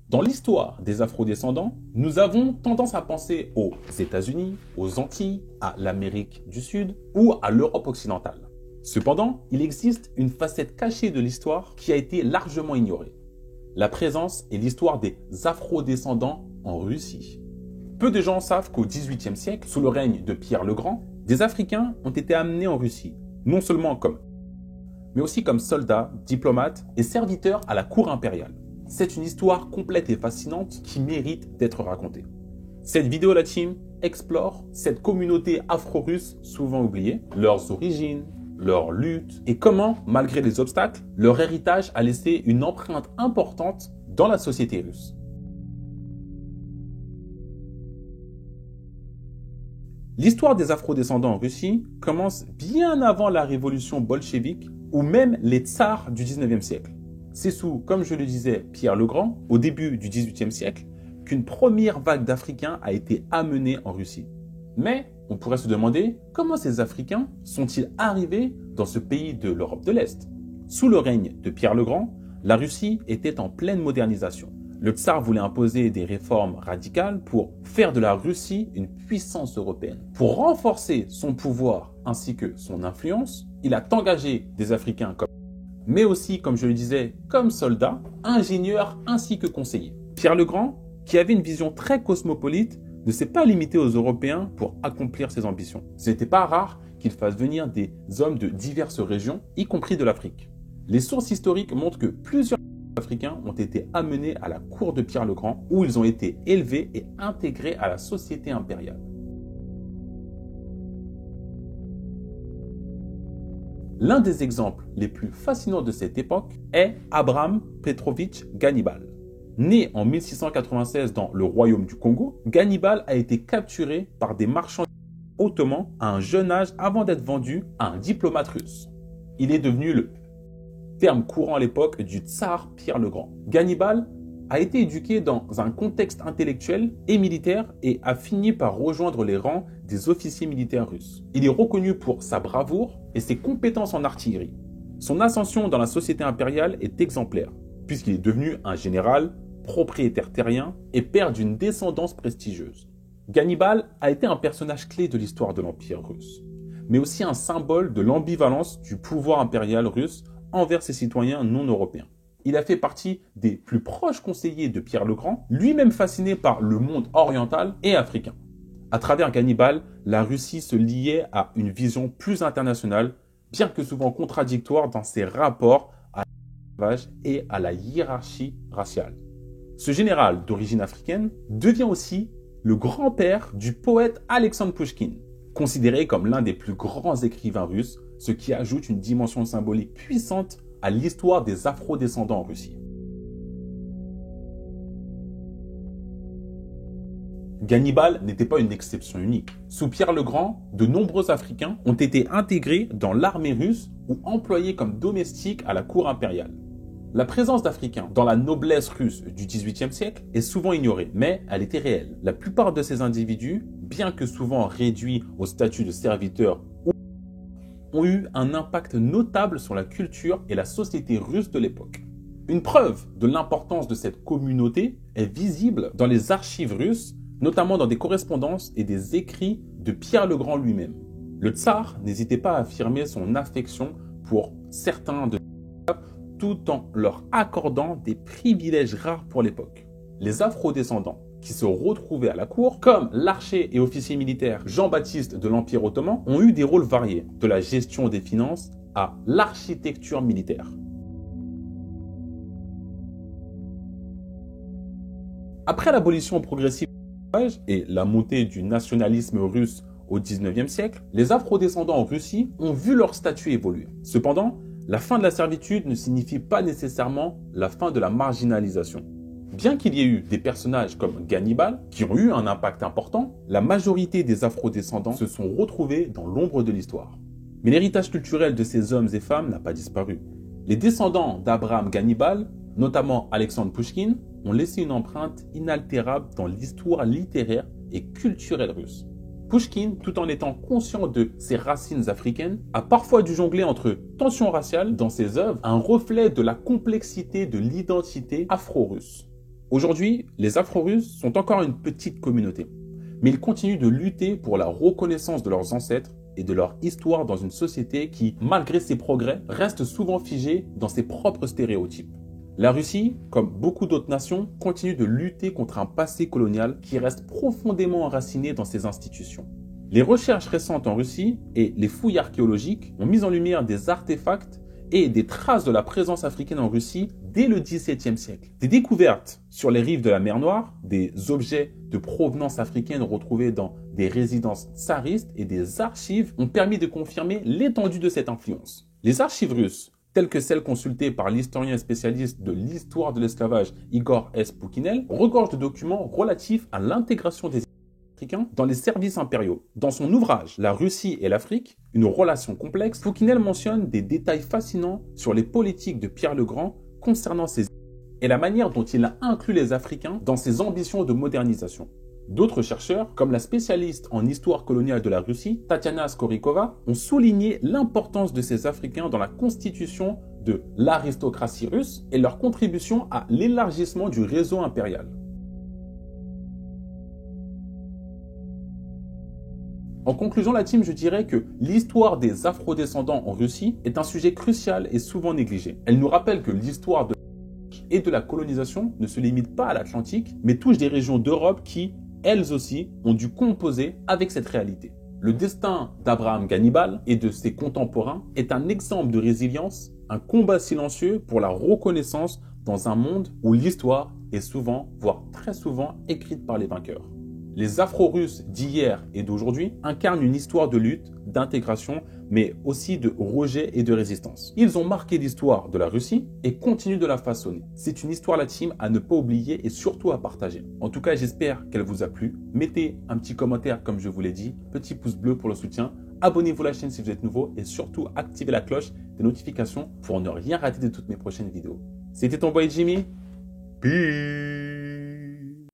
Dans l'histoire des afrodescendants, nous avons tendance à penser aux États-Unis, aux Antilles, à l'Amérique du Sud ou à l'Europe occidentale. Cependant, il existe une facette cachée de l'histoire qui a été largement ignorée. La présence et l'histoire des afrodescendants en Russie. Peu de gens savent qu'au XVIIIe siècle, sous le règne de Pierre le Grand, des Africains ont été amenés en Russie, non seulement mais aussi comme soldats, diplomates et serviteurs à la cour impériale. C'est une histoire complète et fascinante qui mérite d'être racontée. Cette vidéo, la team, explore cette communauté afro-russe souvent oubliée, leurs origines, leurs luttes et comment, malgré les obstacles, leur héritage a laissé une empreinte importante dans la société russe. L'histoire des afrodescendants en Russie commence bien avant la révolution bolchevique ou même les tsars du 19e siècle. C'est sous, comme je le disais, Pierre le Grand, au début du XVIIIe siècle, qu'une première vague d'Africains a été amenée en Russie. Mais on pourrait se demander comment ces Africains sont-ils arrivés dans ce pays de l'Europe de l'Est? Sous le règne de Pierre le Grand, la Russie était en pleine modernisation. Le tsar voulait imposer des réformes radicales pour faire de la Russie une puissance européenne. Pour renforcer son pouvoir ainsi que son influence, il a engagé des Africains mais aussi, comme je le disais, comme soldats, ingénieurs ainsi que conseillers. Pierre le Grand, qui avait une vision très cosmopolite, ne s'est pas limité aux Européens pour accomplir ses ambitions. Ce n'était pas rare qu'il fasse venir des hommes de diverses régions, y compris de l'Afrique. Les sources historiques montrent que plusieurs Africains ont été amenés à la cour de Pierre le Grand, où ils ont été élevés et intégrés à la société impériale. L'un des exemples les plus fascinants de cette époque est Abram Petrovitch Gannibal. Né en 1696 dans le royaume du Congo, Gannibal a été capturé par des marchands ottomans à un jeune âge avant d'être vendu à un diplomate russe. Il est devenu le terme courant à l'époque du tsar Pierre le Grand. Gannibal a été éduqué dans un contexte intellectuel et militaire et a fini par rejoindre les rangs des officiers militaires russes. Il est reconnu pour sa bravoure et ses compétences en artillerie. Son ascension dans la société impériale est exemplaire, puisqu'il est devenu un général, propriétaire terrien et père d'une descendance prestigieuse. Gannibal a été un personnage clé de l'histoire de l'Empire russe, mais aussi un symbole de l'ambivalence du pouvoir impérial russe envers ses citoyens non européens. Il a fait partie des plus proches conseillers de Pierre le Grand, lui-même fasciné par le monde oriental et africain. À travers Gannibal, la Russie se liait à une vision plus internationale, bien que souvent contradictoire dans ses rapports à l'esclavage et à la hiérarchie raciale. Ce général d'origine africaine devient aussi le grand-père du poète Alexandre Pouchkine, considéré comme l'un des plus grands écrivains russes, ce qui ajoute une dimension symbolique puissante à l'histoire des afrodescendants en Russie. Gannibal n'était pas une exception unique. Sous Pierre le Grand, de nombreux Africains ont été intégrés dans l'armée russe ou employés comme domestiques à la cour impériale. La présence d'Africains dans la noblesse russe du XVIIIe siècle est souvent ignorée, mais elle était réelle. La plupart de ces individus, bien que souvent réduits au statut de serviteurs, ont eu un impact notable sur la culture et la société russe de l'époque. Une preuve de l'importance de cette communauté est visible dans les archives russes, notamment dans des correspondances et des écrits de Pierre le Grand lui-même. Le tsar n'hésitait pas à affirmer son affection pour certains de tout en leur accordant des privilèges rares pour l'époque. Les afrodescendants qui se retrouvaient à la cour, comme l'archer et officier militaire Jean-Baptiste de l'Empire ottoman, ont eu des rôles variés, de la gestion des finances à l'architecture militaire. Après l'abolition progressive et la montée du nationalisme russe au XIXe siècle, les afrodescendants en Russie ont vu leur statut évoluer. Cependant, la fin de la servitude ne signifie pas nécessairement la fin de la marginalisation. Bien qu'il y ait eu des personnages comme Gannibal qui ont eu un impact important, la majorité des afrodescendants se sont retrouvés dans l'ombre de l'histoire. Mais l'héritage culturel de ces hommes et femmes n'a pas disparu. Les descendants d'Abraham Gannibal, notamment Alexandre Pouchkine, ont laissé une empreinte inaltérable dans l'histoire littéraire et culturelle russe. Pouchkine, tout en étant conscient de ses racines africaines, a parfois dû jongler entre tensions raciales dans ses œuvres, un reflet de la complexité de l'identité afro-russe. Aujourd'hui, les Afro-Russes sont encore une petite communauté, mais ils continuent de lutter pour la reconnaissance de leurs ancêtres et de leur histoire dans une société qui, malgré ses progrès, reste souvent figée dans ses propres stéréotypes. La Russie, comme beaucoup d'autres nations, continue de lutter contre un passé colonial qui reste profondément enraciné dans ses institutions. Les recherches récentes en Russie et les fouilles archéologiques ont mis en lumière des artefacts et des traces de la présence africaine en Russie dès le XVIIe siècle. Des découvertes sur les rives de la mer Noire, des objets de provenance africaine retrouvés dans des résidences tsaristes et des archives ont permis de confirmer l'étendue de cette influence. Les archives russes, telles que celles consultées par l'historien spécialiste de l'histoire de l'esclavage Igor S. Poukinel, regorgent de documents relatifs à l'intégration des Africains dans les services impériaux. Dans son ouvrage « La Russie et l'Afrique, une relation complexe », Poukinel mentionne des détails fascinants sur les politiques de Pierre le Grand concernant ces et la manière dont il a inclus les Africains dans ses ambitions de modernisation. D'autres chercheurs, comme la spécialiste en histoire coloniale de la Russie, Tatiana Skorikova, ont souligné l'importance de ces Africains dans la constitution de l'aristocratie russe et leur contribution à l'élargissement du réseau impérial. En conclusion, la team, je dirais que l'histoire des afrodescendants en Russie est un sujet crucial et souvent négligé. Elle nous rappelle que l'histoire et de la colonisation ne se limite pas à l'Atlantique, mais touche des régions d'Europe qui, elles aussi, ont dû composer avec cette réalité. Le destin d'Abraham Gannibal et de ses contemporains est un exemple de résilience, un combat silencieux pour la reconnaissance dans un monde où l'histoire est souvent, voire très souvent, écrite par les vainqueurs. Les Afro-Russes d'hier et d'aujourd'hui incarnent une histoire de lutte, d'intégration, mais aussi de rejet et de résistance. Ils ont marqué l'histoire de la Russie et continuent de la façonner. C'est une histoire, la team, à ne pas oublier et surtout à partager. En tout cas, j'espère qu'elle vous a plu. Mettez un petit commentaire comme je vous l'ai dit, petit pouce bleu pour le soutien. Abonnez-vous à la chaîne si vous êtes nouveau et surtout activez la cloche des notifications pour ne rien rater de toutes mes prochaines vidéos. C'était ton boy Jimmy. Peace.